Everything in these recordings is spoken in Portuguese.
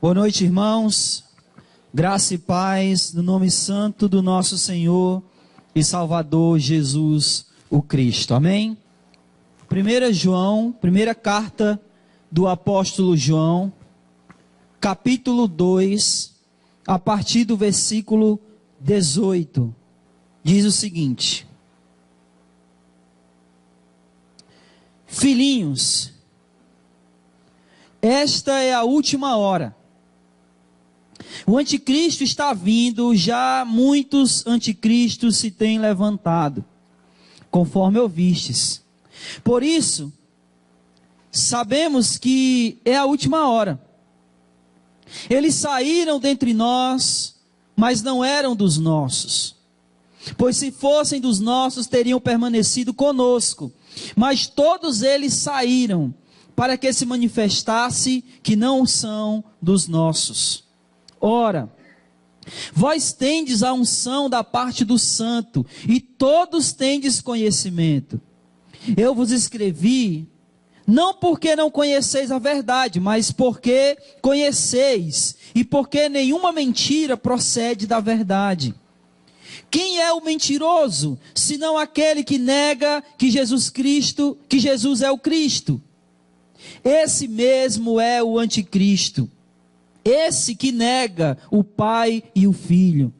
Boa noite, irmãos. Graça e paz no nome santo do nosso Senhor e Salvador Jesus, o Cristo. Amém? 1 João, primeira carta do apóstolo João, capítulo 2, a partir do versículo 18, diz o seguinte: Filhinhos, esta é a última hora. O anticristo está vindo, já muitos anticristos se têm levantado, conforme ouvistes. Por isso, sabemos que é a última hora. Eles saíram dentre nós, mas não eram dos nossos. Pois se fossem dos nossos, teriam permanecido conosco. Mas todos eles saíram, para que se manifestasse que não são dos nossos. Ora, vós tendes a unção da parte do Santo, e todos tendes conhecimento. Eu vos escrevi, não porque não conheceis a verdade, mas porque conheceis, e porque nenhuma mentira procede da verdade. Quem é o mentiroso, senão aquele que nega que Jesus é o Cristo? Esse mesmo é o anticristo. Esse que nega o Pai e o Filho.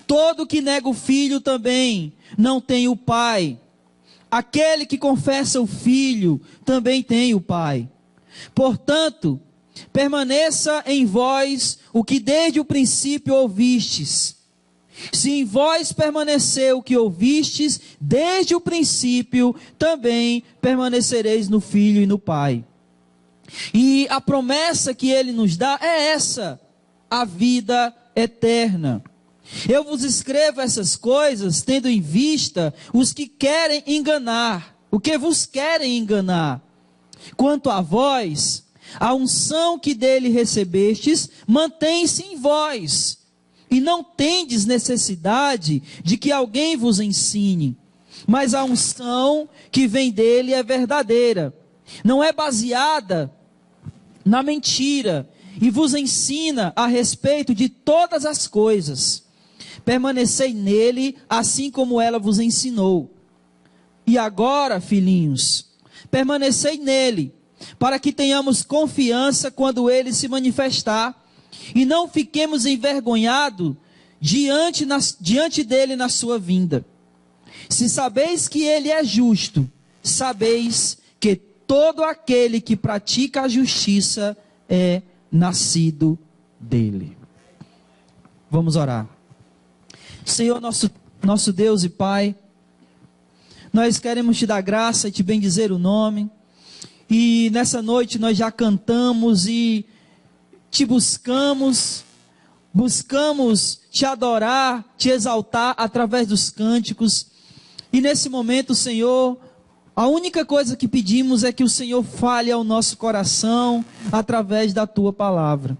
Todo que nega o Filho também não tem o Pai. Aquele que confessa o Filho também tem o Pai. Portanto, permaneça em vós o que desde o princípio ouvistes. Se em vós permanecer o que ouvistes desde o princípio, também permanecereis no Filho e no Pai. E a promessa que ele nos dá é essa: a vida eterna. Eu vos escrevo essas coisas tendo em vista os que querem enganar, o que vos querem enganar. Quanto a vós, a unção que dele recebestes mantém-se em vós, e não tendes necessidade de que alguém vos ensine, mas a unção que vem dele é verdadeira, não é baseada na mentira, e vos ensina a respeito de todas as coisas. Permanecei nele, assim como ela vos ensinou. E agora, filhinhos, permanecei nele, para que tenhamos confiança quando ele se manifestar, e não fiquemos envergonhados diante dele na sua vinda. Se sabeis que ele é justo, sabeis que todo aquele que pratica a justiça é nascido dele. Vamos orar. Senhor, nosso Deus e Pai, nós queremos te dar graça e te bendizer o nome. E nessa noite nós já cantamos e te buscamos te adorar, te exaltar através dos cânticos. E nesse momento, Senhor, a única coisa que pedimos é que o Senhor fale ao nosso coração através da tua palavra.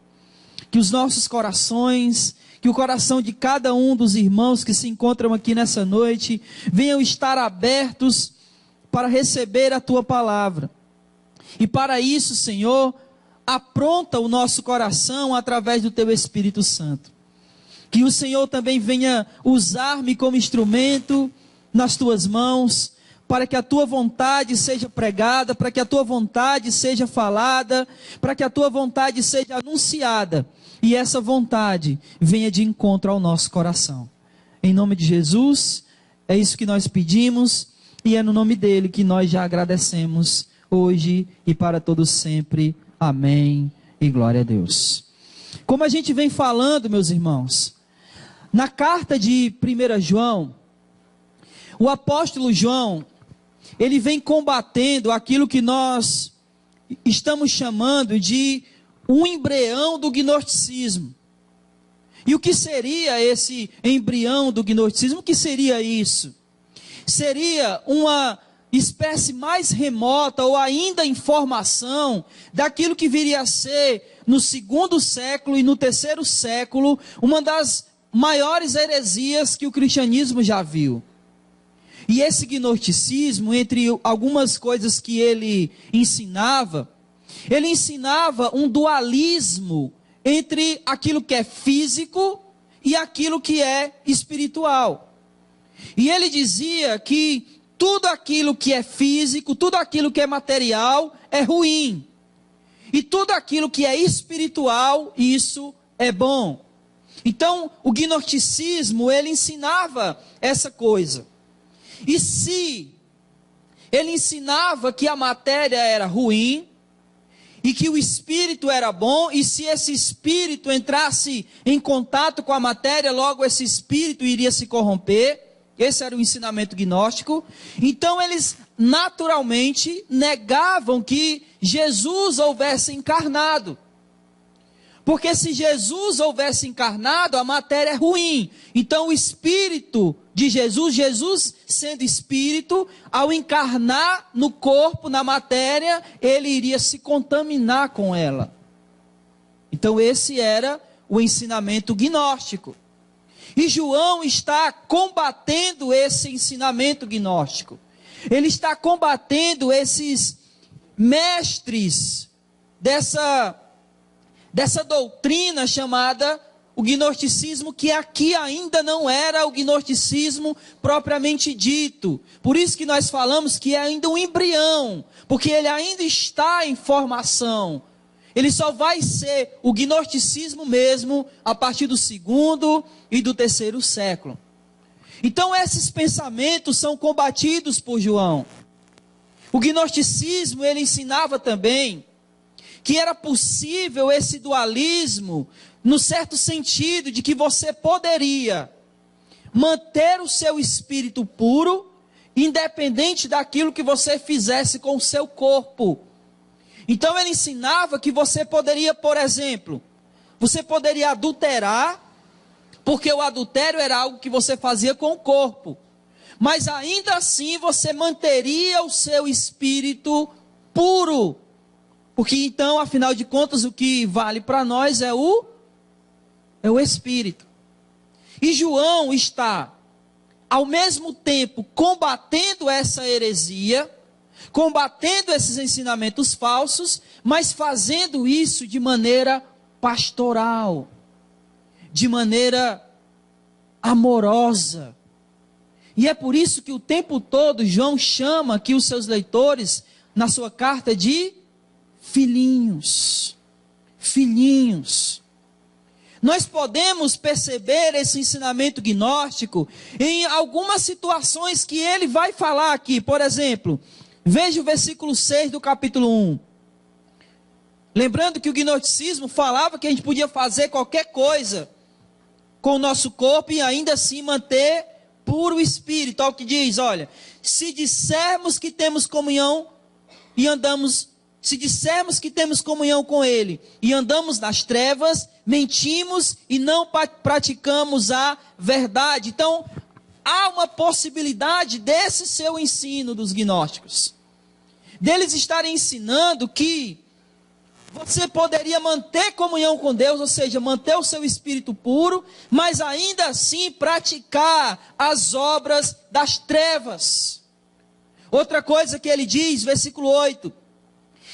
Que os nossos corações, que o coração de cada um dos irmãos que se encontram aqui nessa noite, venham estar abertos para receber a tua palavra. E para isso, Senhor, apronta o nosso coração através do teu Espírito Santo. Que o Senhor também venha usar-me como instrumento nas tuas mãos, para que a tua vontade seja pregada, para que a tua vontade seja falada, para que a tua vontade seja anunciada, e essa vontade venha de encontro ao nosso coração. Em nome de Jesus, é isso que nós pedimos, e é no nome dele que nós já agradecemos, hoje e para todos sempre. Amém e glória a Deus. Como a gente vem falando, meus irmãos, na carta de 1 João, o apóstolo João, ele vem combatendo aquilo que nós estamos chamando de um embrião do gnosticismo. E o que seria esse embrião do gnosticismo? O que seria isso? Seria uma espécie mais remota ou ainda em formação daquilo que viria a ser no 2º século e no 3º século uma das maiores heresias que o cristianismo já viu. E esse gnosticismo, entre algumas coisas que ele ensinava, Ele ensinava um dualismo entre aquilo que é físico e aquilo que é espiritual. E ele dizia que tudo aquilo que é físico, tudo aquilo que é material é ruim. E tudo aquilo que é espiritual, isso é bom. Então, o gnosticismo, ele ensinava essa coisa. E se ele ensinava que a matéria era ruim, e que o espírito era bom, e se esse espírito entrasse em contato com a matéria, logo esse espírito iria se corromper. Esse era o ensinamento gnóstico. Então eles naturalmente negavam que Jesus houvesse encarnado. Porque se Jesus houvesse encarnado, a matéria é ruim. Então o espírito de Jesus, Jesus sendo espírito, ao encarnar no corpo, na matéria, ele iria se contaminar com ela. Então esse era o ensinamento gnóstico. E João está combatendo esse ensinamento gnóstico. Ele está combatendo esses mestres dessa doutrina chamada o gnosticismo, que aqui ainda não era o gnosticismo propriamente dito. Por isso que nós falamos que é ainda um embrião, porque ele ainda está em formação. Ele só vai ser o gnosticismo mesmo a partir do 2º e do 3º século. Então esses pensamentos são combatidos por João. O gnosticismo, ele ensinava também que era possível esse dualismo, no certo sentido de que você poderia manter o seu espírito puro, independente daquilo que você fizesse com o seu corpo. Então ele ensinava que você poderia, por exemplo, você poderia adulterar, porque o adultério era algo que você fazia com o corpo. Mas ainda assim você manteria o seu espírito puro. Porque então, afinal de contas, o que vale para nós é o espírito. E João está, ao mesmo tempo, combatendo essa heresia, combatendo esses ensinamentos falsos, mas fazendo isso de maneira pastoral, de maneira amorosa. E é por isso que o tempo todo João chama aqui os seus leitores, na sua carta, de filhinhos. Filhinhos. Nós podemos perceber esse ensinamento gnóstico em algumas situações que ele vai falar aqui. Por exemplo, veja o versículo 6 do capítulo 1. Lembrando que o gnosticismo falava que a gente podia fazer qualquer coisa com o nosso corpo e ainda assim manter puro o espírito. Olha o que diz, olha, se dissermos que temos comunhão e andamos, se dissermos que temos comunhão com ele e andamos nas trevas, mentimos e não praticamos a verdade. Então, há uma possibilidade desse seu ensino dos gnósticos, deles estarem ensinando que você poderia manter comunhão com Deus, ou seja, manter o seu espírito puro, mas ainda assim praticar as obras das trevas. Outra coisa que ele diz, versículo 8: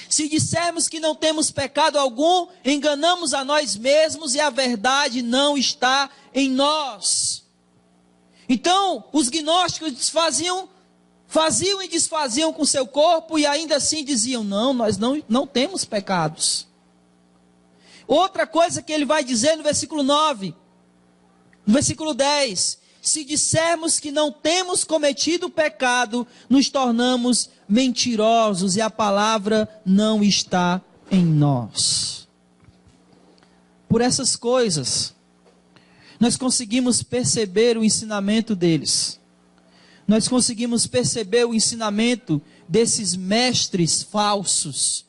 se dissermos que não temos pecado algum, enganamos a nós mesmos e a verdade não está em nós. Então, os gnósticos faziam e desfaziam com seu corpo e ainda assim diziam, não, nós não temos pecados. Outra coisa que ele vai dizer no versículo 9, no versículo 10, se dissermos que não temos cometido pecado, nos tornamos mentirosos e a palavra não está em nós. Por essas coisas, nós conseguimos perceber o ensinamento deles. Nós conseguimos perceber o ensinamento desses mestres falsos.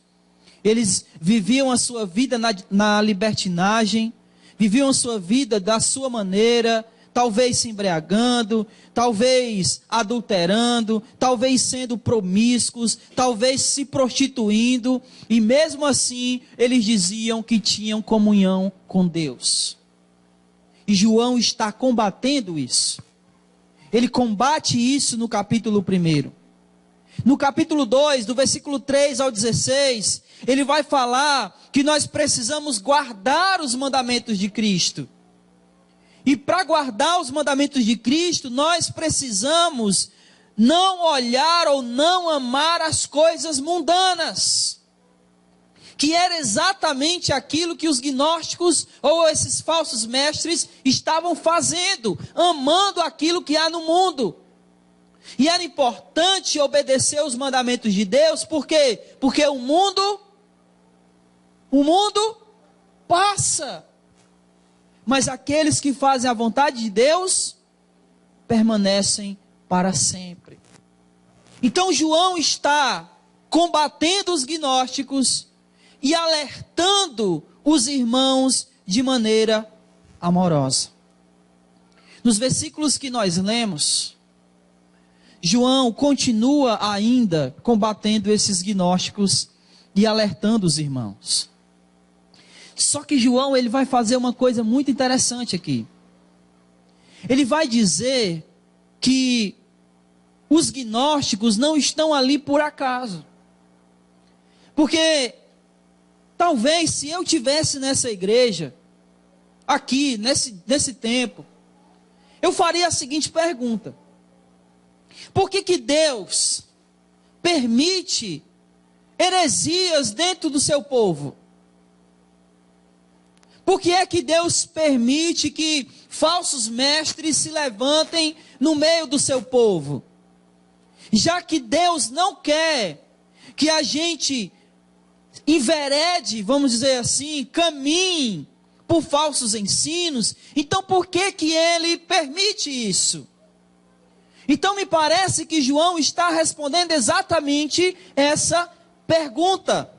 Eles viviam a sua vida na libertinagem, viviam a sua vida da sua maneira, talvez se embriagando, talvez adulterando, talvez sendo promíscuos, talvez se prostituindo, e mesmo assim eles diziam que tinham comunhão com Deus. E João está combatendo isso. Ele combate isso no capítulo 1. No capítulo 2, do versículo 3 ao 16, ele vai falar que nós precisamos guardar os mandamentos de Cristo. E para guardar os mandamentos de Cristo, nós precisamos não olhar ou não amar as coisas mundanas. Que era exatamente aquilo que os gnósticos ou esses falsos mestres estavam fazendo, amando aquilo que há no mundo. E era importante obedecer os mandamentos de Deus, por quê? Porque o mundo passa. Mas aqueles que fazem a vontade de Deus permanecem para sempre. Então João está combatendo os gnósticos e alertando os irmãos de maneira amorosa. Nos versículos que nós lemos, João continua ainda combatendo esses gnósticos e alertando os irmãos. Só que João, ele vai fazer uma coisa muito interessante aqui. Ele vai dizer que os gnósticos não estão ali por acaso. Porque talvez se eu tivesse nessa igreja, aqui, nesse tempo, eu faria a seguinte pergunta: por que Deus permite heresias dentro do seu povo? Por que é que Deus permite que falsos mestres se levantem no meio do seu povo? Já que Deus não quer que a gente enverede, vamos dizer assim, caminhe por falsos ensinos, então por que Ele permite isso? Então me parece que João está respondendo exatamente essa pergunta.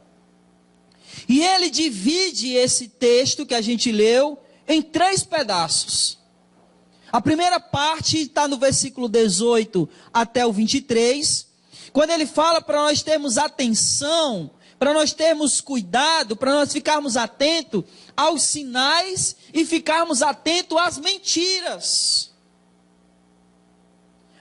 E ele divide esse texto que a gente leu em 3 pedaços. A primeira parte está no versículo 18 até o 23, quando ele fala para nós termos atenção, para nós termos cuidado, para nós ficarmos atentos aos sinais e ficarmos atentos às mentiras.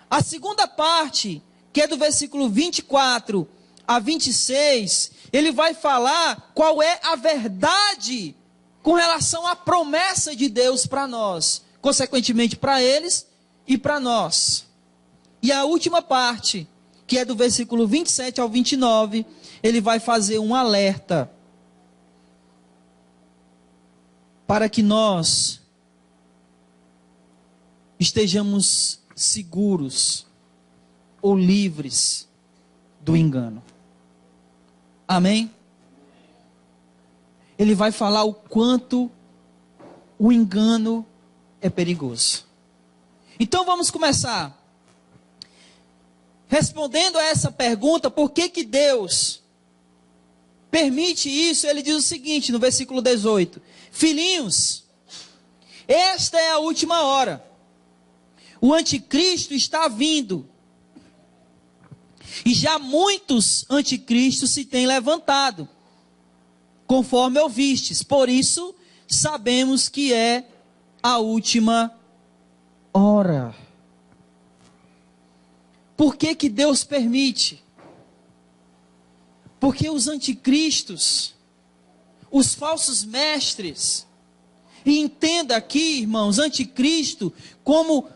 A segunda parte, que é do versículo 24 a 26, ele vai falar qual é a verdade com relação à promessa de Deus para nós, consequentemente para eles e para nós. E a última parte, que é do versículo 27 ao 29, ele vai fazer um alerta para que nós estejamos seguros ou livres do engano. Amém? Ele vai falar o quanto o engano é perigoso. Então vamos começar respondendo a essa pergunta: por que Deus permite isso? Ele diz o seguinte no versículo 18: filhinhos, esta é a última hora. O anticristo está vindo. E já muitos anticristos se têm levantado, conforme ouvistes. Por isso, sabemos que é a última hora. Por que Deus permite? Porque os anticristos, os falsos mestres, e entenda aqui, irmãos, anticristo como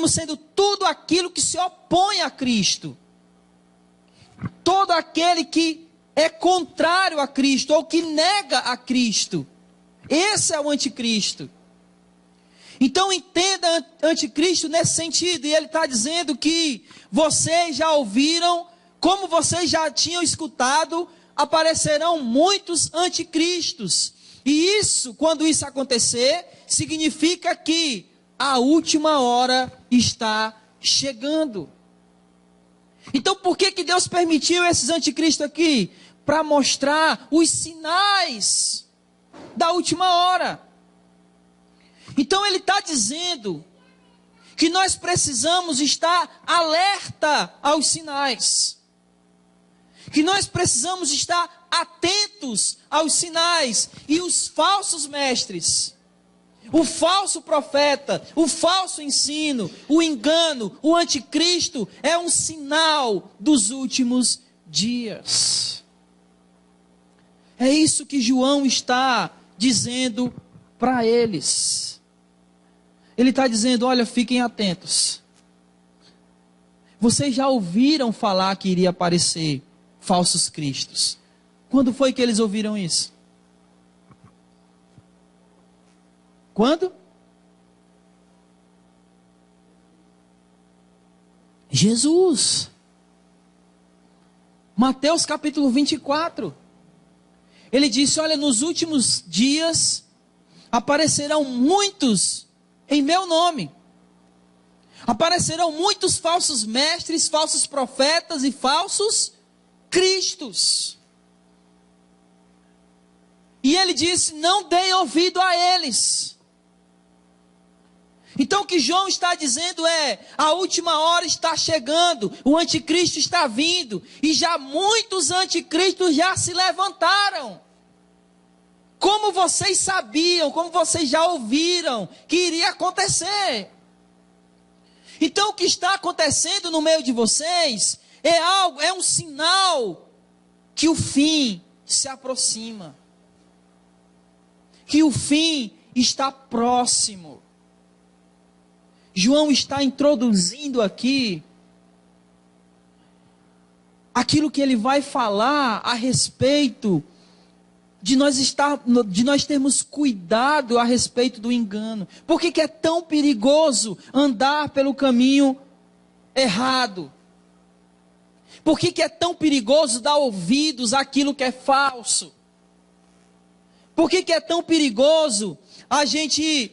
sendo tudo aquilo que se opõe a Cristo. Todo aquele que é contrário a Cristo, ou que nega a Cristo. Esse é o anticristo. Então entenda anticristo nesse sentido. E ele está dizendo que vocês já ouviram, como vocês já tinham escutado, aparecerão muitos anticristos. E isso, quando isso acontecer, significa que a última hora está chegando. Então por que Deus permitiu esses anticristos aqui? Para mostrar os sinais da última hora. Então ele está dizendo que nós precisamos estar alerta aos sinais. Que nós precisamos estar atentos aos sinais. E os falsos mestres, o falso profeta, o falso ensino, o engano, o anticristo é um sinal dos últimos dias. É isso que João está dizendo para eles. Ele está dizendo, olha, fiquem atentos. Vocês já ouviram falar que iria aparecer falsos cristos. Quando foi que eles ouviram isso? Quando? Jesus. Mateus capítulo 24. Ele disse, olha, nos últimos dias aparecerão muitos em meu nome. Aparecerão muitos falsos mestres, falsos profetas e falsos cristos. E ele disse, não deem ouvido a eles. Então o que João está dizendo é, a última hora está chegando, o anticristo está vindo, e já muitos anticristos já se levantaram. Como vocês sabiam, como vocês já ouviram que iria acontecer. Então o que está acontecendo no meio de vocês é um sinal que o fim se aproxima. Que o fim está próximo. João está introduzindo aqui aquilo que ele vai falar a respeito de nós termos cuidado a respeito do engano. Por que é tão perigoso andar pelo caminho errado? Por que é tão perigoso dar ouvidos àquilo que é falso? Por que é tão perigoso a gente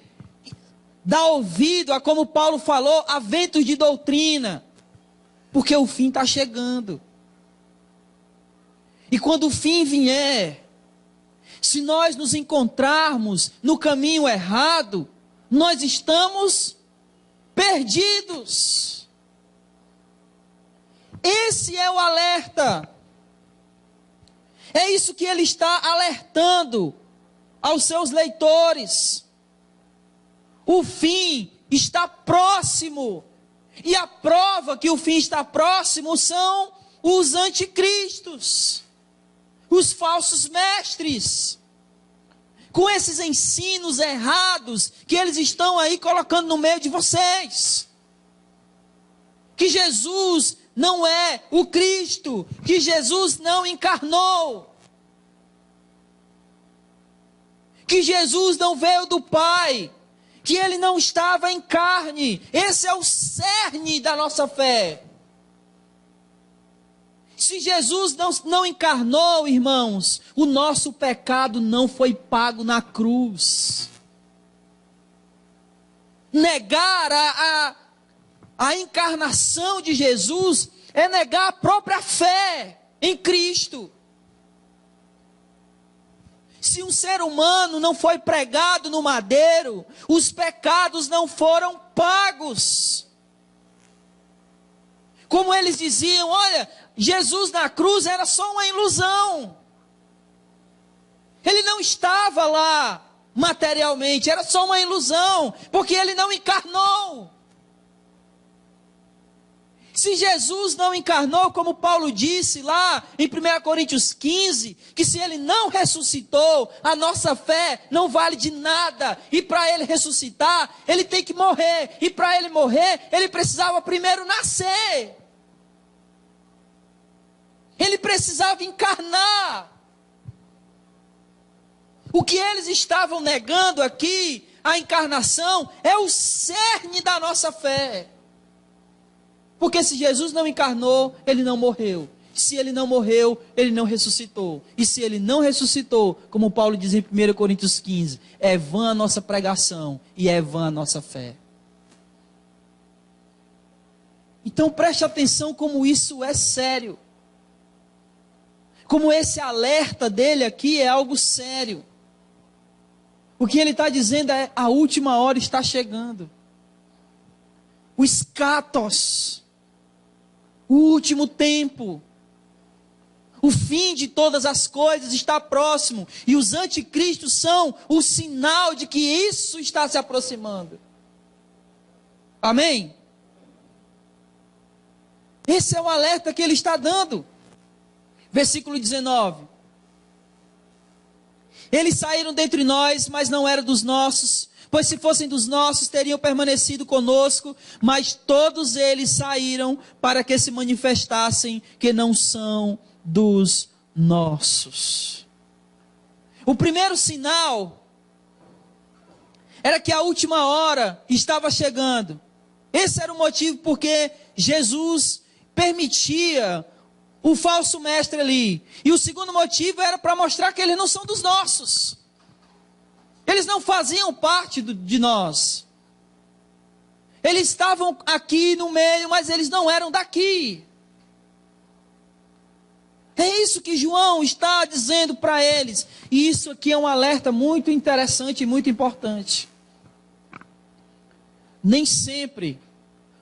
dar ouvido a, como Paulo falou, a ventos de doutrina? Porque o fim está chegando. E quando o fim vier, se nós nos encontrarmos no caminho errado, nós estamos perdidos. Esse é o alerta. É isso que ele está alertando aos seus leitores. O fim está próximo. E a prova que o fim está próximo são os anticristos, os falsos mestres, com esses ensinos errados que eles estão aí colocando no meio de vocês. Que Jesus não é o Cristo, que Jesus não encarnou, que Jesus não veio do Pai, que ele não estava em carne. Esse é o cerne da nossa fé. Se Jesus não encarnou, irmãos, o nosso pecado não foi pago na cruz. Negar a encarnação de Jesus é negar a própria fé em Cristo. Se um ser humano não foi pregado no madeiro, os pecados não foram pagos. Como eles diziam, olha, Jesus na cruz era só uma ilusão. Ele não estava lá materialmente, era só uma ilusão, porque ele não encarnou. Se Jesus não encarnou, como Paulo disse lá em 1 Coríntios 15, que se ele não ressuscitou, a nossa fé não vale de nada. E para ele ressuscitar, ele tem que morrer. E para ele morrer, ele precisava primeiro nascer. Ele precisava encarnar. O que eles estavam negando aqui, a encarnação, é o cerne da nossa fé. Porque se Jesus não encarnou, ele não morreu. Se ele não morreu, ele não ressuscitou. E se ele não ressuscitou, como Paulo diz em 1 Coríntios 15, é vã a nossa pregação e é vã a nossa fé. Então preste atenção como isso é sério. Como esse alerta dele aqui é algo sério. O que ele está dizendo é, a última hora está chegando. O escatos. O último tempo, o fim de todas as coisas está próximo, e os anticristos são o sinal de que isso está se aproximando. Amém? Esse é o alerta que ele está dando. Versículo 19. Eles saíram dentre nós, mas não eram dos nossos, pois se fossem dos nossos, teriam permanecido conosco, mas todos eles saíram para que se manifestassem que não são dos nossos. O primeiro sinal era que a última hora estava chegando. Esse era o motivo porque Jesus permitia o falso mestre ali. E o segundo motivo era para mostrar que eles não são dos nossos. Eles não faziam parte de nós. Eles estavam aqui no meio, mas eles não eram daqui. É isso que João está dizendo para eles. E isso aqui é um alerta muito interessante e muito importante. Nem sempre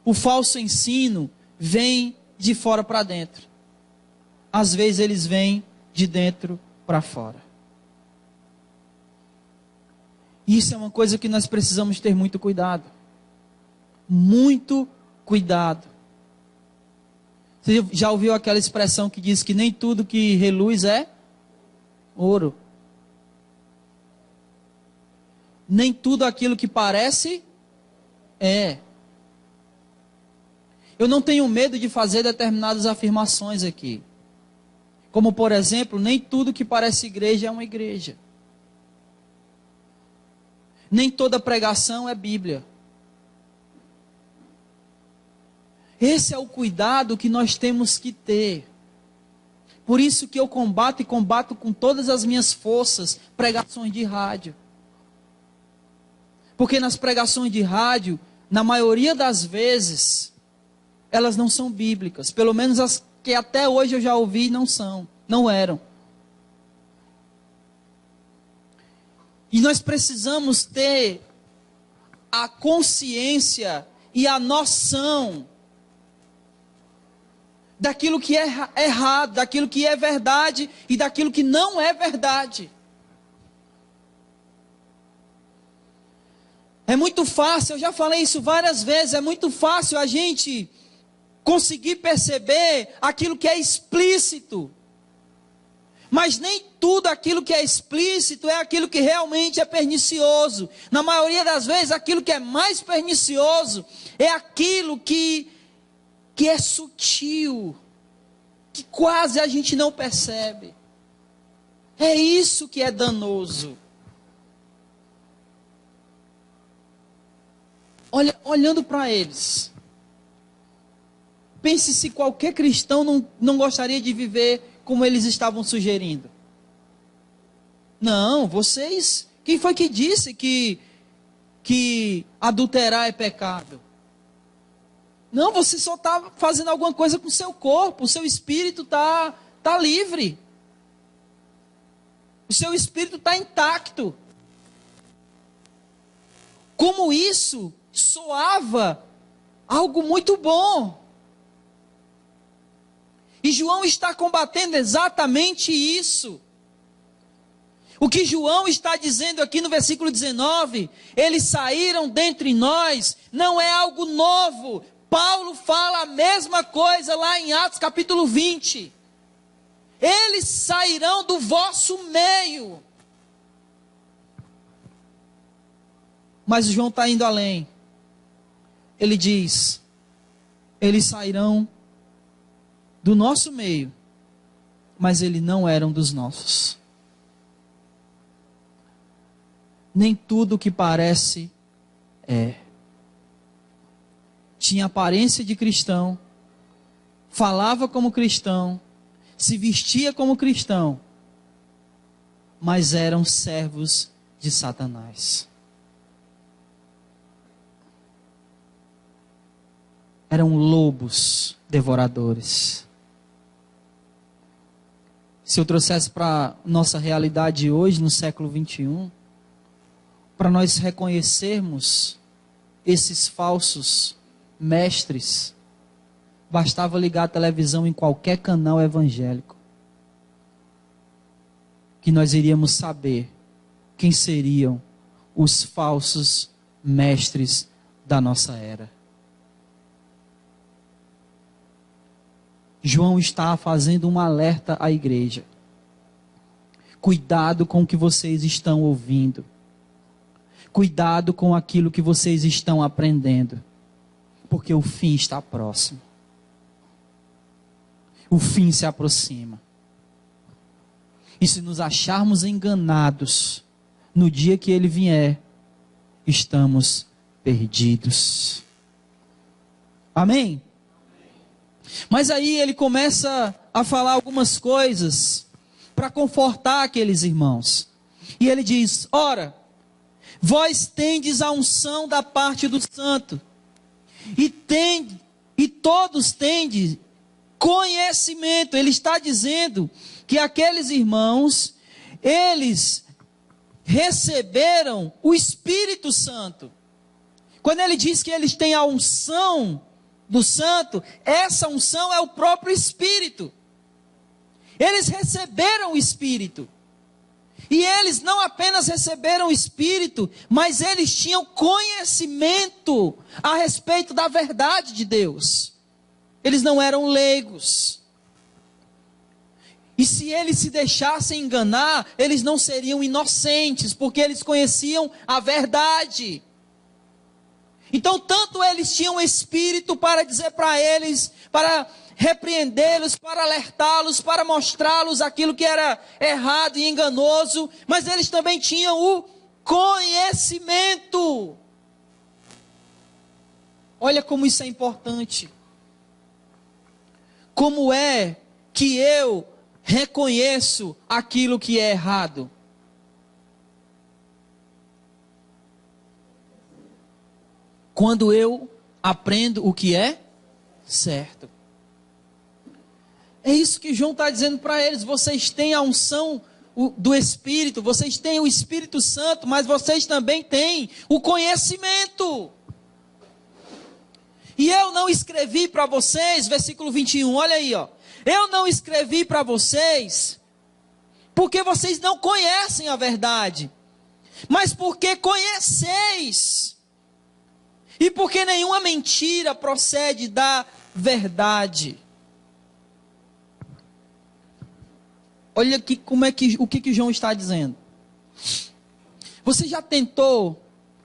o falso ensino vem de fora para dentro. Às vezes eles vêm de dentro para fora. Isso é uma coisa que nós precisamos ter muito cuidado. Muito cuidado. Você já ouviu aquela expressão que diz que nem tudo que reluz é ouro? Nem tudo aquilo que parece é. Eu não tenho medo de fazer determinadas afirmações aqui. Como, por exemplo, nem tudo que parece igreja é uma igreja. Nem toda pregação é Bíblia. Esse é o cuidado que nós temos que ter. Por isso que eu combato e combato com todas as minhas forças pregações de rádio. Porque nas pregações de rádio, na maioria das vezes, elas não são bíblicas. Pelo menos as que até hoje eu já ouvi não eram. E nós precisamos ter a consciência e a noção daquilo que é errado, daquilo que é verdade e daquilo que não é verdade. É muito fácil, eu já falei isso várias vezes, é muito fácil a gente conseguir perceber aquilo que é explícito. Mas nem tudo aquilo que é explícito é aquilo que realmente é pernicioso. Na maioria das vezes, aquilo que é mais pernicioso é aquilo que é sutil, que quase a gente não percebe. É isso que é danoso. Olhando para eles, pense se qualquer cristão não gostaria de viver como eles estavam sugerindo. Não, vocês, quem foi que disse que adulterar é pecado? Não, você só está fazendo alguma coisa com o seu corpo, o seu espírito está livre. O seu espírito está intacto. Como isso soava algo muito bom. E João está combatendo exatamente isso. O que João está dizendo aqui no versículo 19, eles saíram dentre nós, não é algo novo. Paulo fala a mesma coisa lá em Atos capítulo 20. Eles sairão do vosso meio. Mas João está indo além. Ele diz, eles sairão do nosso meio, mas eles não eram dos nossos. Nem tudo que parece é. Tinha aparência de cristão, falava como cristão, se vestia como cristão, mas eram servos de Satanás. Eram lobos devoradores. Se eu trouxesse para nossa realidade hoje, no século 21, para nós reconhecermos esses falsos mestres, bastava ligar a televisão em qualquer canal evangélico, que nós iríamos saber quem seriam os falsos mestres da nossa era. João está fazendo um alerta à igreja. Cuidado com o que vocês estão ouvindo. Cuidado com aquilo que vocês estão aprendendo. Porque o fim está próximo. O fim se aproxima. E se nos acharmos enganados, no dia que ele vier, estamos perdidos. Amém? Mas aí ele começa a falar algumas coisas para confortar aqueles irmãos. E ele diz: ora, vós tendes a unção da parte do santo, e todos tendes conhecimento. Ele está dizendo que aqueles irmãos, eles receberam o Espírito Santo. Quando ele diz que eles têm a unção do santo, essa unção é o próprio Espírito. Eles receberam o Espírito. E eles não apenas receberam o Espírito, mas eles tinham conhecimento a respeito da verdade de Deus. Eles não eram leigos. E se eles se deixassem enganar, eles não seriam inocentes, porque eles conheciam a verdade. Então, tanto eles tinham Espírito para dizer para eles, para repreendê-los, para alertá-los, para mostrá-los aquilo que era errado e enganoso, mas eles também tinham o conhecimento. Olha como isso é importante. Como é que eu reconheço aquilo que é errado? Quando eu aprendo o que é certo. É isso que João está dizendo para eles. Vocês têm a unção do Espírito, vocês têm o Espírito Santo, mas vocês também têm o conhecimento. E eu não escrevi para vocês, versículo 21, olha aí, ó. Eu não escrevi para vocês, porque vocês não conhecem a verdade, mas porque conheceis. E porque nenhuma mentira procede da verdade. Olha aqui como é que, o que João está dizendo. Você já tentou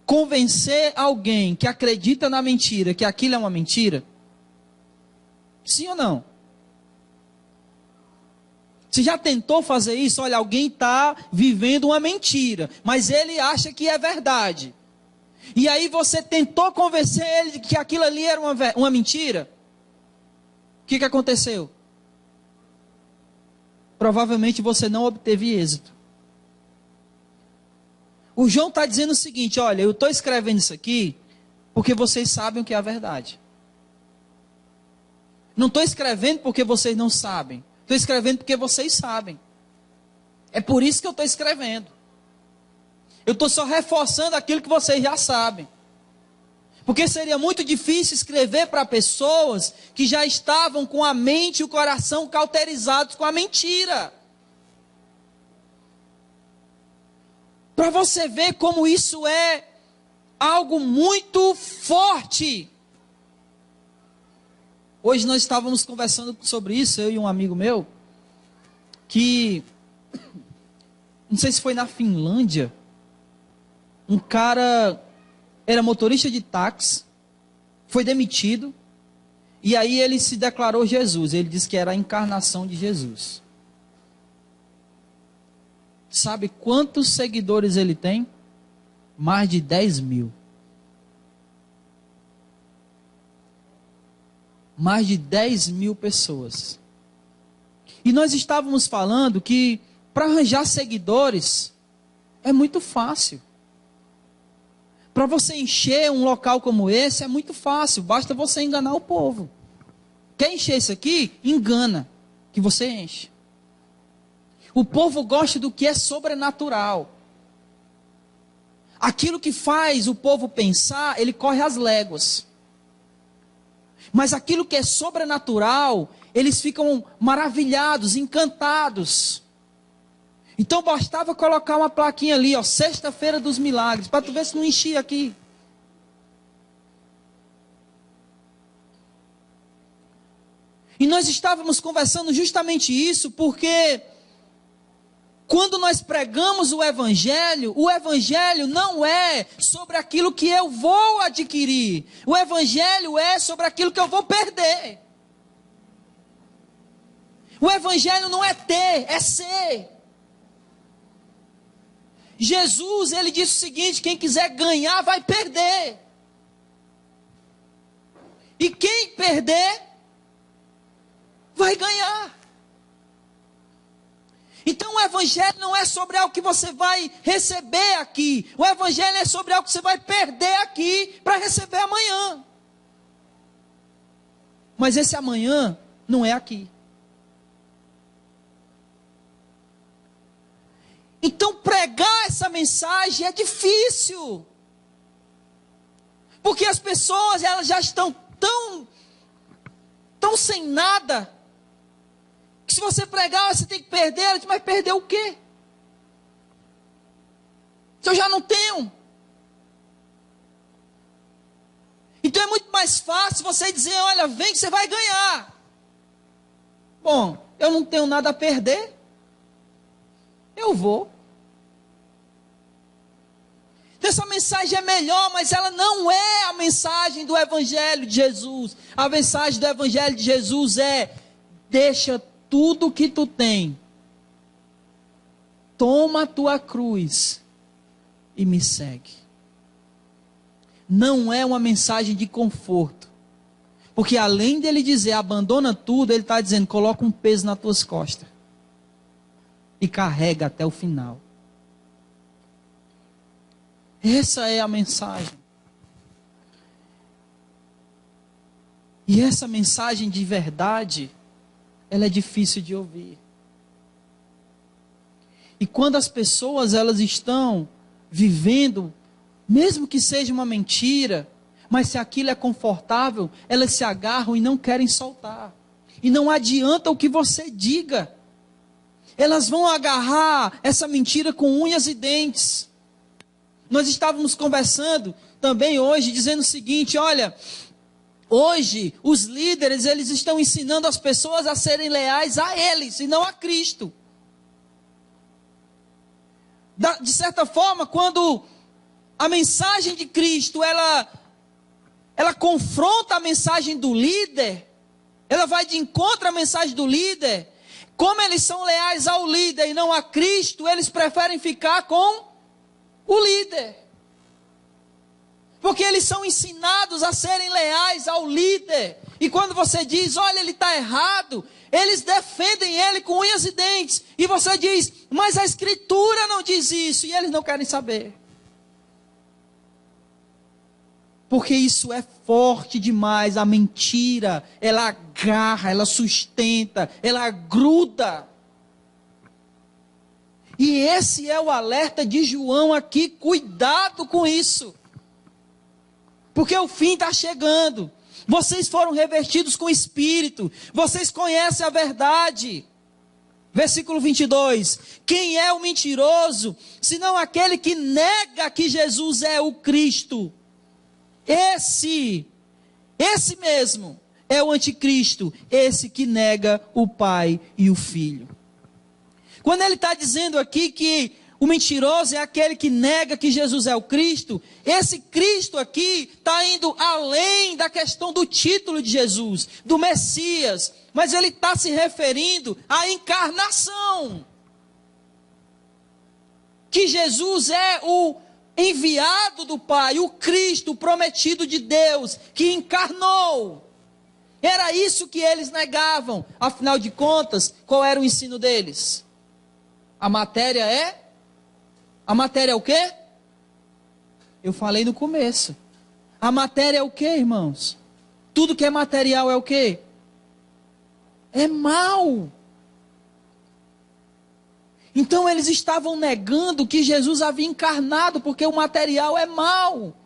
convencer alguém que acredita na mentira, que aquilo é uma mentira? Sim ou não? Você já tentou fazer isso? Olha, alguém está vivendo uma mentira, mas ele acha que é verdade. E aí você tentou convencer ele de que aquilo ali era uma mentira? O que aconteceu? Provavelmente você não obteve êxito. O João está dizendo o seguinte: olha, eu estou escrevendo isso aqui porque vocês sabem o que é a verdade. Não estou escrevendo porque vocês não sabem. Estou escrevendo porque vocês sabem. É por isso que eu estou escrevendo. Eu estou só reforçando aquilo que vocês já sabem. Porque seria muito difícil escrever para pessoas que já estavam com a mente e o coração cauterizados com a mentira. Para você ver como isso é algo muito forte. Hoje nós estávamos conversando sobre isso, eu e um amigo meu, que, não sei se foi na Finlândia, um cara era motorista de táxi, foi demitido, e aí ele se declarou Jesus. Ele disse que era a encarnação de Jesus. Sabe quantos seguidores ele tem? Mais de 10 mil. Mais de 10 mil pessoas. E nós estávamos falando que para arranjar seguidores é muito fácil. Para você encher um local como esse é muito fácil, basta você enganar o povo. Quer encher isso aqui? Engana, que você enche. O povo gosta do que é sobrenatural. Aquilo que faz o povo pensar, ele corre às léguas. Mas aquilo que é sobrenatural, eles ficam maravilhados, encantados. Então bastava colocar uma plaquinha ali, ó, Sexta-feira dos Milagres, para tu ver se não enchia aqui. E nós estávamos conversando justamente isso, porque Quando nós pregamos o Evangelho não é sobre aquilo que eu vou adquirir. O Evangelho é sobre aquilo que eu vou perder. O Evangelho não é ter, é ser. Jesus, ele disse o seguinte: quem quiser ganhar vai perder. E quem perder vai ganhar. Então o Evangelho não é sobre algo que você vai receber aqui. O Evangelho é sobre algo que você vai perder aqui para receber amanhã. Mas esse amanhã não é aqui. Então pregar essa mensagem é difícil. Porque as pessoas, elas já estão tão sem nada, que se você pregar, você tem que perder. Ela diz: mas perder o quê? Se eu já não tenho. Então é muito mais fácil você dizer: olha, vem que você vai ganhar. Bom, eu não tenho nada a perder, eu vou. Essa mensagem é melhor, mas ela não é a mensagem do Evangelho de Jesus. A mensagem do Evangelho de Jesus é: deixa tudo que tu tem, toma a tua cruz e me segue. Não é uma mensagem de conforto, porque além dele dizer abandona tudo, ele está dizendo: coloca um peso nas tuas costas e carrega até o final. Essa é a mensagem. E essa mensagem de verdade, ela é difícil de ouvir. E quando as pessoas, elas estão vivendo, mesmo que seja uma mentira, mas se aquilo é confortável, elas se agarram e não querem soltar. E não adianta o que você diga. Elas vão agarrar essa mentira com unhas e dentes. Nós estávamos conversando também hoje, dizendo o seguinte: olha, hoje os líderes, eles estão ensinando as pessoas a serem leais a eles e não a Cristo. De certa forma, quando a mensagem de Cristo, ela confronta a mensagem do líder, ela vai de encontro à mensagem do líder. Como eles são leais ao líder e não a Cristo, eles preferem ficar com o líder, porque eles são ensinados a serem leais ao líder. E quando você diz: olha, ele está errado, eles defendem ele com unhas e dentes. E você diz: mas a Escritura não diz isso. E eles não querem saber, porque isso é forte demais. A mentira, ela agarra, ela sustenta, ela gruda. E esse é o alerta de João aqui: cuidado com isso, porque o fim está chegando. Vocês foram revestidos com o Espírito, vocês conhecem a verdade. Versículo 22, quem é o mentiroso, senão aquele que nega que Jesus é o Cristo? Esse mesmo é o anticristo, esse que nega o Pai e o Filho. Quando ele está dizendo aqui que o mentiroso é aquele que nega que Jesus é o Cristo, esse Cristo aqui está indo além da questão do título de Jesus, do Messias, mas ele está se referindo à encarnação. Que Jesus é o enviado do Pai, o Cristo, o prometido de Deus, que encarnou. Era isso que eles negavam. Afinal de contas, qual era o ensino deles? A matéria é o quê? Eu falei no começo. A matéria é o quê, irmãos? Tudo que é material é o quê? É mal. Então eles estavam negando que Jesus havia encarnado, porque o material é mal.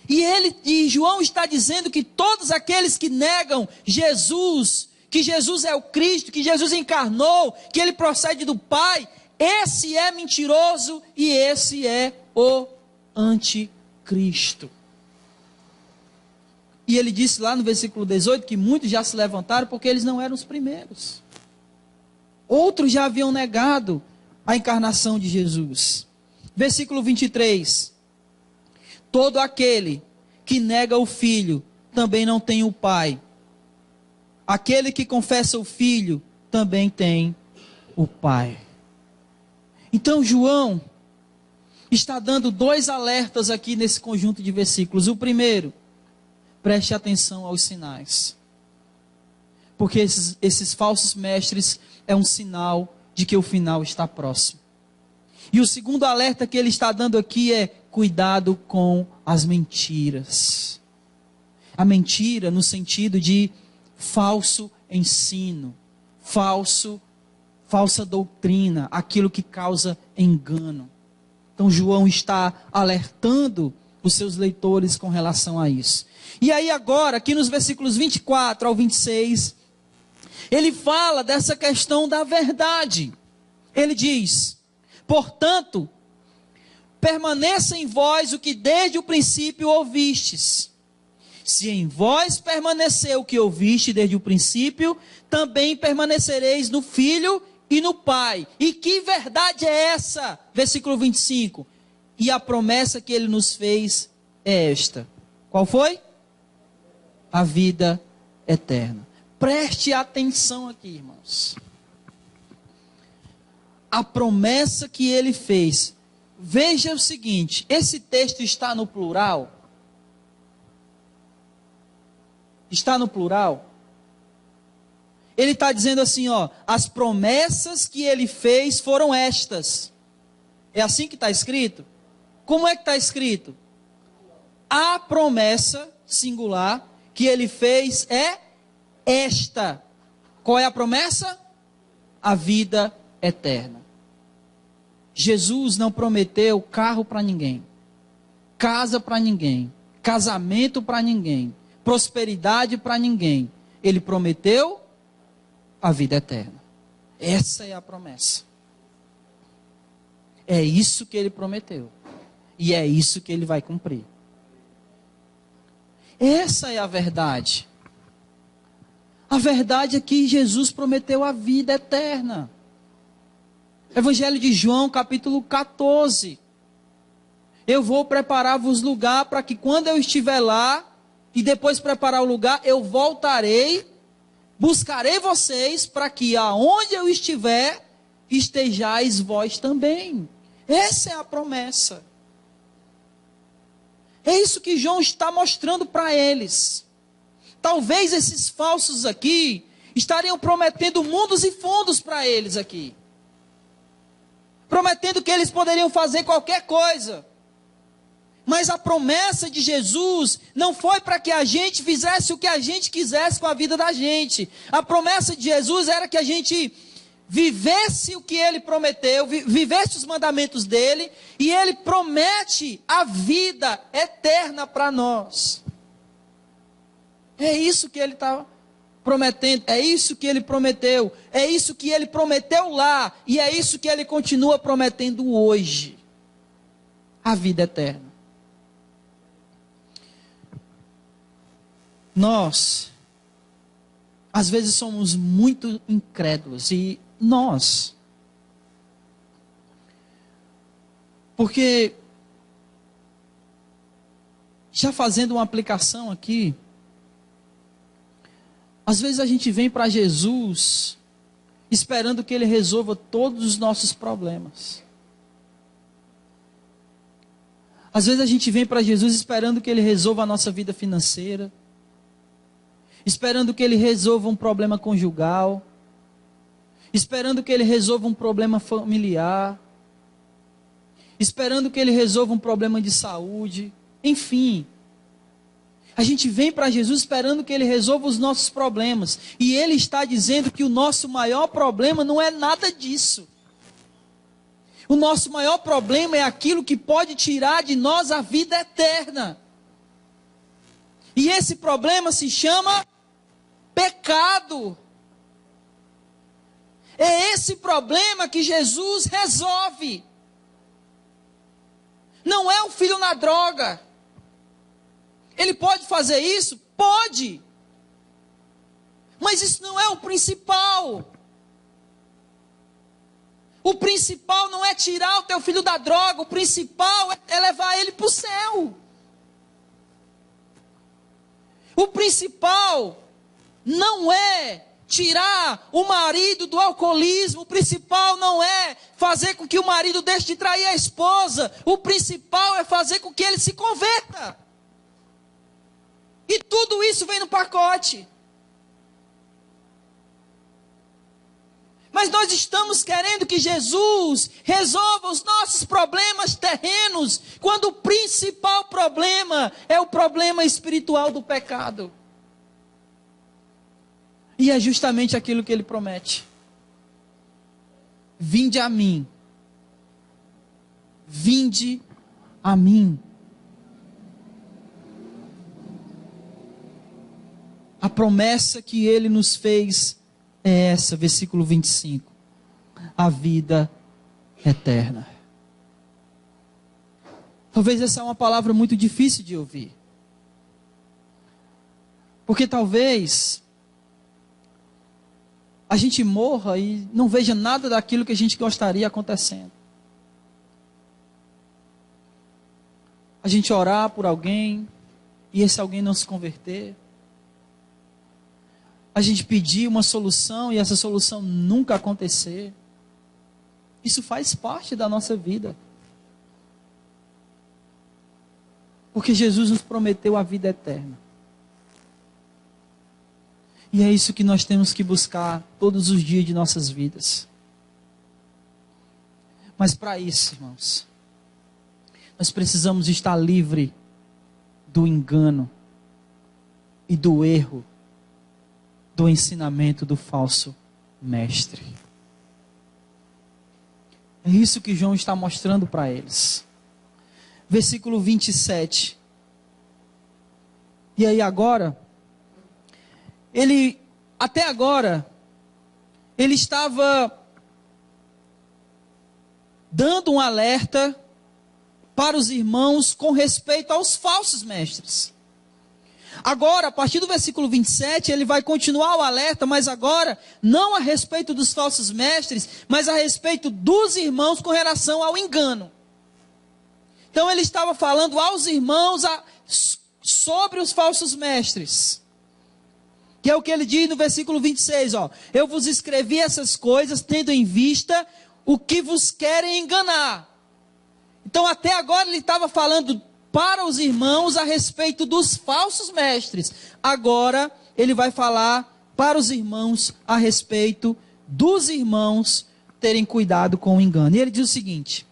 E João está dizendo que todos aqueles que negam Jesus, que Jesus é o Cristo, que Jesus encarnou, que ele procede do Pai, esse é mentiroso e esse é o anticristo. E ele disse lá no versículo 18 que muitos já se levantaram porque eles não eram os primeiros. Outros já haviam negado a encarnação de Jesus. Versículo 23. Todo aquele que nega o Filho também não tem o Pai. Aquele que confessa o Filho também tem o Pai. Então João está dando dois alertas aqui nesse conjunto de versículos. O primeiro, preste atenção aos sinais. Porque esses falsos mestres é um sinal de que o final está próximo. E o segundo alerta que ele está dando aqui é cuidado com as mentiras. A mentira no sentido de falso ensino, falsa doutrina, aquilo que causa engano. Então João está alertando os seus leitores com relação a isso. E aí agora, aqui nos versículos 24 ao 26, ele fala dessa questão da verdade. Ele diz: portanto, permaneça em vós o que desde o princípio ouvistes. Se em vós permanecer o que ouviste desde o princípio, também permanecereis no Filho e no Pai. E que verdade é essa? Versículo 25. E a promessa que ele nos fez é esta. Qual foi? A vida eterna. Preste atenção aqui, irmãos. A promessa que ele fez. Veja o seguinte, esse texto está no plural. Está no plural. Ele está dizendo assim, ó, as promessas que ele fez foram estas. É assim que está escrito? Como é que está escrito? A promessa singular que ele fez é esta. Qual é a promessa? A vida eterna. Jesus não prometeu carro para ninguém, casa para ninguém, casamento para ninguém, prosperidade para ninguém. Ele prometeu a vida eterna. Essa é a promessa. É isso que ele prometeu. E é isso que ele vai cumprir. Essa é a verdade. A verdade é que Jesus prometeu a vida eterna. Evangelho de João, capítulo 14. Eu vou preparar-vos lugar para que quando eu estiver lá, e depois preparar o lugar, eu voltarei, buscarei vocês, para que aonde eu estiver, estejais vós também. Essa é a promessa. É isso que João está mostrando para eles. Talvez esses falsos aqui estariam prometendo mundos e fundos para eles aqui. Prometendo que eles poderiam fazer qualquer coisa. Mas a promessa de Jesus não foi para que a gente fizesse o que a gente quisesse com a vida da gente. A promessa de Jesus era que a gente vivesse o que ele prometeu, vivesse os mandamentos dele, e ele promete a vida eterna para nós. É isso que ele está prometendo, é isso que ele prometeu, é isso que ele prometeu lá, e é isso que ele continua prometendo hoje. A vida eterna. Nós, às vezes, somos muito incrédulos, e nós, porque, já fazendo uma aplicação aqui, às vezes a gente vem para Jesus esperando que ele resolva todos os nossos problemas. Às vezes a gente vem para Jesus esperando que ele resolva a nossa vida financeira, esperando que ele resolva um problema conjugal, esperando que ele resolva um problema familiar, esperando que ele resolva um problema de saúde, enfim. A gente vem para Jesus esperando que ele resolva os nossos problemas. E ele está dizendo que o nosso maior problema não é nada disso. O nosso maior problema é aquilo que pode tirar de nós a vida eterna. E esse problema se chama pecado. É esse problema que Jesus resolve. Não é o filho na droga. Ele pode fazer isso? Pode. Mas isso não é o principal. O principal não é tirar o teu filho da droga, o principal é levar ele para o céu. O principal não é tirar o marido do alcoolismo, o principal não é fazer com que o marido deixe de trair a esposa, o principal é fazer com que ele se converta. E tudo isso vem no pacote. Mas nós estamos querendo que Jesus resolva os nossos problemas terrenos, quando o principal problema é o problema espiritual do pecado. E é justamente aquilo que ele promete. Vinde a mim. Vinde a mim. A promessa que ele nos fez é essa, versículo 25. A vida eterna. Talvez essa é uma palavra muito difícil de ouvir. Porque talvez a gente morra e não veja nada daquilo que a gente gostaria acontecendo. A gente orar por alguém e esse alguém não se converter. A gente pedir uma solução e essa solução nunca acontecer. Isso faz parte da nossa vida. Porque Jesus nos prometeu a vida eterna. E é isso que nós temos que buscar todos os dias de nossas vidas. Mas para isso, irmãos, nós precisamos estar livre do engano e do erro, do ensinamento do falso mestre. É isso que João está mostrando para eles. Versículo 27. E aí agora, até agora, ele estava dando um alerta para os irmãos com respeito aos falsos mestres. Agora, a partir do versículo 27, ele vai continuar o alerta, mas agora, não a respeito dos falsos mestres, mas a respeito dos irmãos com relação ao engano. Então, ele estava falando aos irmãos sobre os falsos mestres. Que é o que ele diz no versículo 26, ó. Eu vos escrevi essas coisas, tendo em vista o que vos querem enganar. Então, até agora, ele estava falando para os irmãos a respeito dos falsos mestres. Agora, ele vai falar para os irmãos a respeito dos irmãos terem cuidado com o engano. E ele diz o seguinte: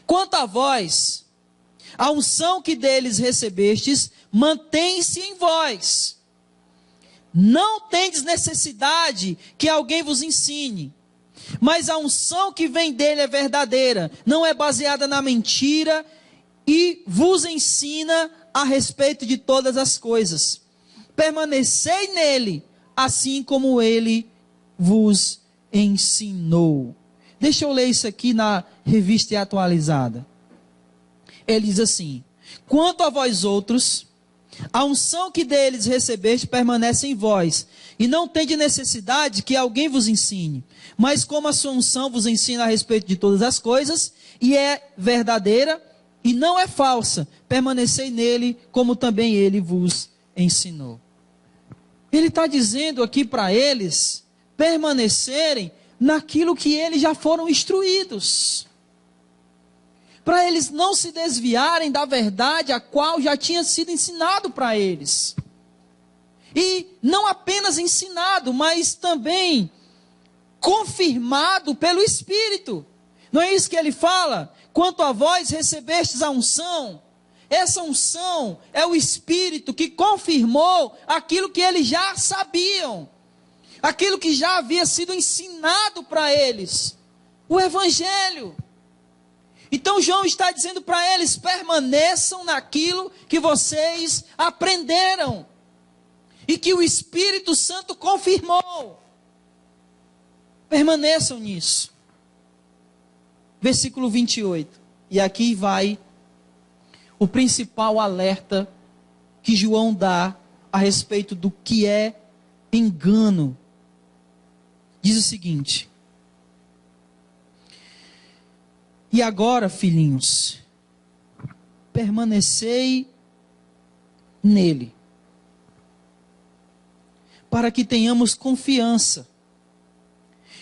quanto a vós, a unção que deles recebestes, mantém-se em vós. Não tendes necessidade que alguém vos ensine. Mas a unção que vem dele é verdadeira, não é baseada na mentira, e vos ensina a respeito de todas as coisas. Permanecei nele, assim como ele vos ensinou. Deixa eu ler isso aqui na Revista Atualizada. Ele diz assim: quanto a vós outros, a unção que deles recebeste permanece em vós, e não tendes necessidade que alguém vos ensine. Mas como a sua unção vos ensina a respeito de todas as coisas, e é verdadeira, e não é falsa, permanecei nele, como também ele vos ensinou. Ele está dizendo aqui para eles permanecerem naquilo que eles já foram instruídos. Para eles não se desviarem da verdade a qual já tinha sido ensinado para eles. E não apenas ensinado, mas também confirmado pelo Espírito. Não é isso que ele fala? Quanto a vós recebestes a unção, essa unção é o Espírito que confirmou aquilo que eles já sabiam, aquilo que já havia sido ensinado para eles, o Evangelho. Então João está dizendo para eles: permaneçam naquilo que vocês aprenderam, e que o Espírito Santo confirmou. Permaneçam nisso. Versículo 28, e aqui vai o principal alerta que João dá a respeito do que é engano. Diz o seguinte: E agora, filhinhos, permanecei nele, para que tenhamos confiança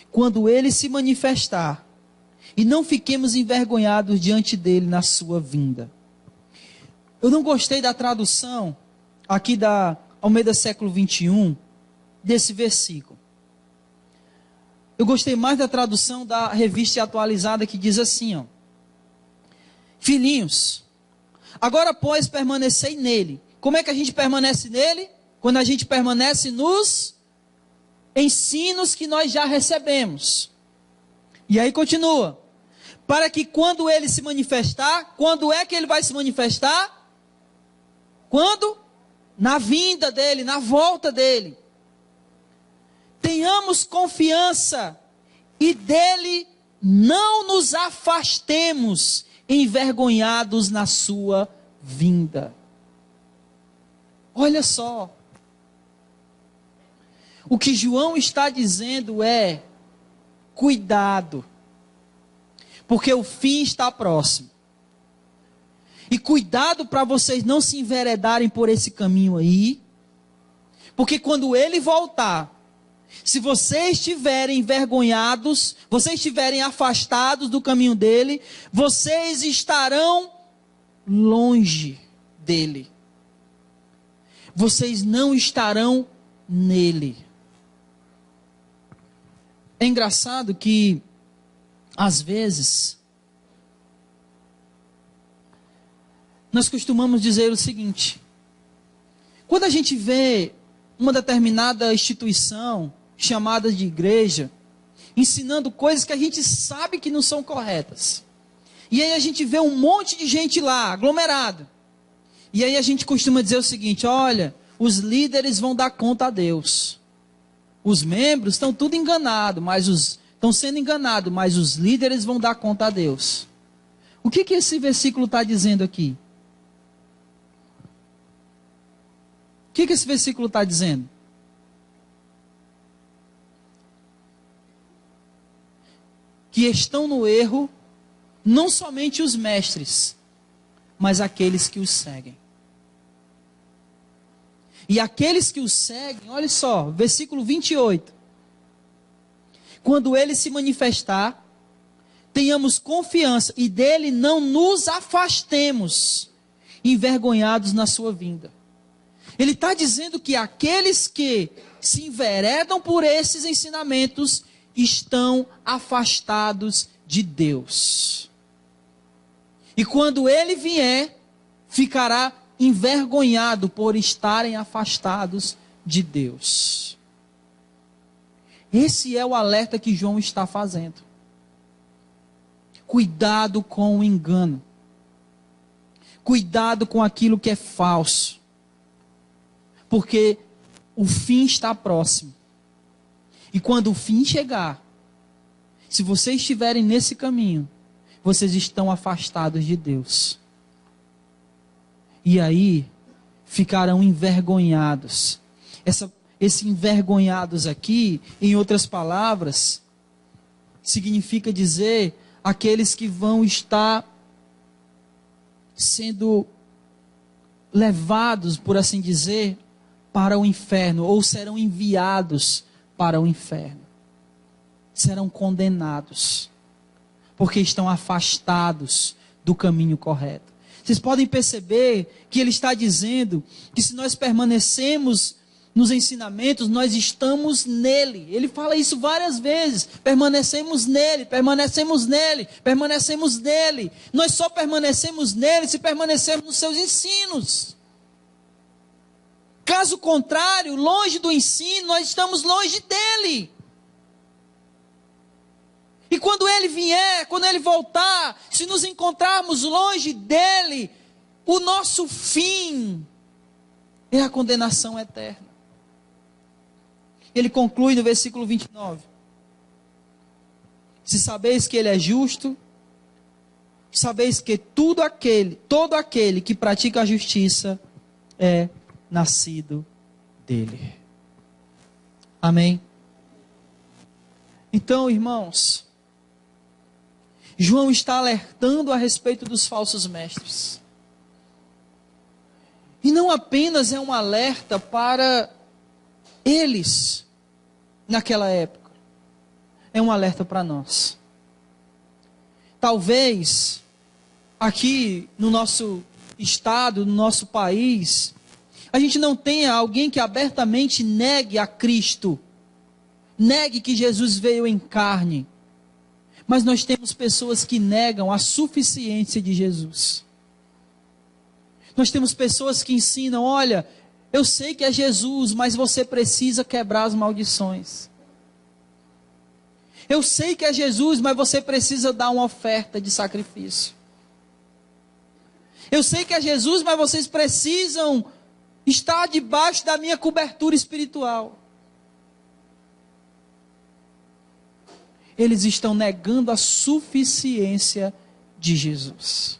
quando ele se manifestar, e não fiquemos envergonhados diante dele na sua vinda. Eu não gostei da tradução aqui da Almeida século 21, desse versículo. Eu gostei mais da tradução da Revista Atualizada, que diz assim, ó: filhinhos, agora pois permanecei nele. Como é que a gente permanece nele? Quando a gente permanece nos ensinos que nós já recebemos. E aí continua: para que quando ele se manifestar, quando é que ele vai se manifestar? Quando? Na vinda dele, na volta dele. Tenhamos confiança e dele não nos afastemos envergonhados na sua vinda. Olha só. O que João está dizendo é: cuidado, porque o fim está próximo. E cuidado para vocês não se enveredarem por esse caminho aí, porque quando ele voltar, se vocês estiverem envergonhados, vocês estiverem afastados do caminho dele, vocês estarão longe dele. Vocês não estarão nele. É engraçado que, às vezes, nós costumamos dizer o seguinte: quando a gente vê uma determinada instituição, chamada de igreja, ensinando coisas que a gente sabe que não são corretas, e aí a gente vê um monte de gente lá, aglomerado, e aí a gente costuma dizer o seguinte: olha, os líderes vão dar conta a Deus. Os membros estão tudo enganados, estão sendo enganados, mas os líderes vão dar conta a Deus. O que esse versículo está dizendo aqui? O que esse versículo está dizendo? Que estão no erro não somente os mestres, mas aqueles que os seguem. E aqueles que os seguem, olha só, versículo 28. Quando ele se manifestar, tenhamos confiança e dele não nos afastemos, envergonhados na sua vinda. Ele está dizendo que aqueles que se enveredam por esses ensinamentos estão afastados de Deus. E quando ele vier, ficará envergonhado por estarem afastados de Deus. Esse é o alerta que João está fazendo. Cuidado com o engano. Cuidado com aquilo que é falso. Porque o fim está próximo. E quando o fim chegar, se vocês estiverem nesse caminho, vocês estão afastados de Deus. E aí, ficarão envergonhados. Esse envergonhados aqui, em outras palavras, significa dizer aqueles que vão estar sendo levados, por assim dizer, para o inferno, ou serão enviados para o inferno. Serão condenados, porque estão afastados do caminho correto. Vocês podem perceber que ele está dizendo que se nós permanecemos nos ensinamentos, nós estamos nele. Ele fala isso várias vezes. Permanecemos nele, permanecemos nele, permanecemos nele. Nós só permanecemos nele se permanecermos nos seus ensinos. Caso contrário, longe do ensino, nós estamos longe dele. E quando ele vier, quando ele voltar, se nos encontrarmos longe dele, o nosso fim é a condenação eterna. Ele conclui no versículo 29. Se sabeis que ele é justo, sabeis que todo aquele que pratica a justiça é nascido dele. Amém? Então, irmãos, João está alertando a respeito dos falsos mestres. E não apenas é um alerta para eles naquela época, é um alerta para nós. Talvez aqui no nosso estado, no nosso país, a gente não tenha alguém que abertamente negue a Cristo, negue que Jesus veio em carne, mas nós temos pessoas que negam a suficiência de Jesus. Nós temos pessoas que ensinam, olha, eu sei que é Jesus, mas você precisa quebrar as maldições. Eu sei que é Jesus, mas você precisa dar uma oferta de sacrifício. Eu sei que é Jesus, mas vocês precisam estar debaixo da minha cobertura espiritual. Eles estão negando a suficiência de Jesus.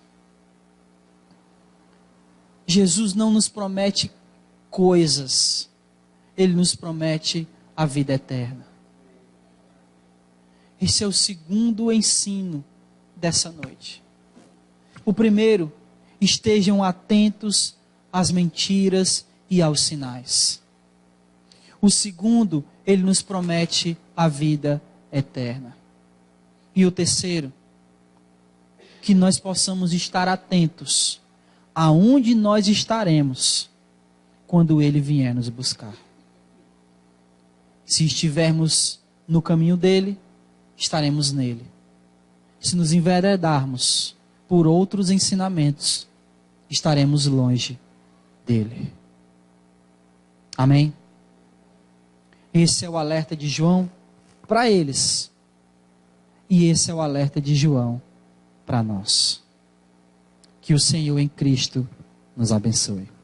Jesus não nos promete coisas, Ele nos promete a vida eterna. Esse é o segundo ensino dessa noite. O primeiro, estejam atentos às mentiras e aos sinais. O segundo, Ele nos promete a vida eterna. E o terceiro, que nós possamos estar atentos aonde nós estaremos quando Ele vier nos buscar. Se estivermos no caminho dEle, estaremos nele. Se nos enveredarmos por outros ensinamentos, estaremos longe dele. Amém? Esse é o alerta de João para eles. E esse é o alerta de João para nós. Que o Senhor em Cristo nos abençoe.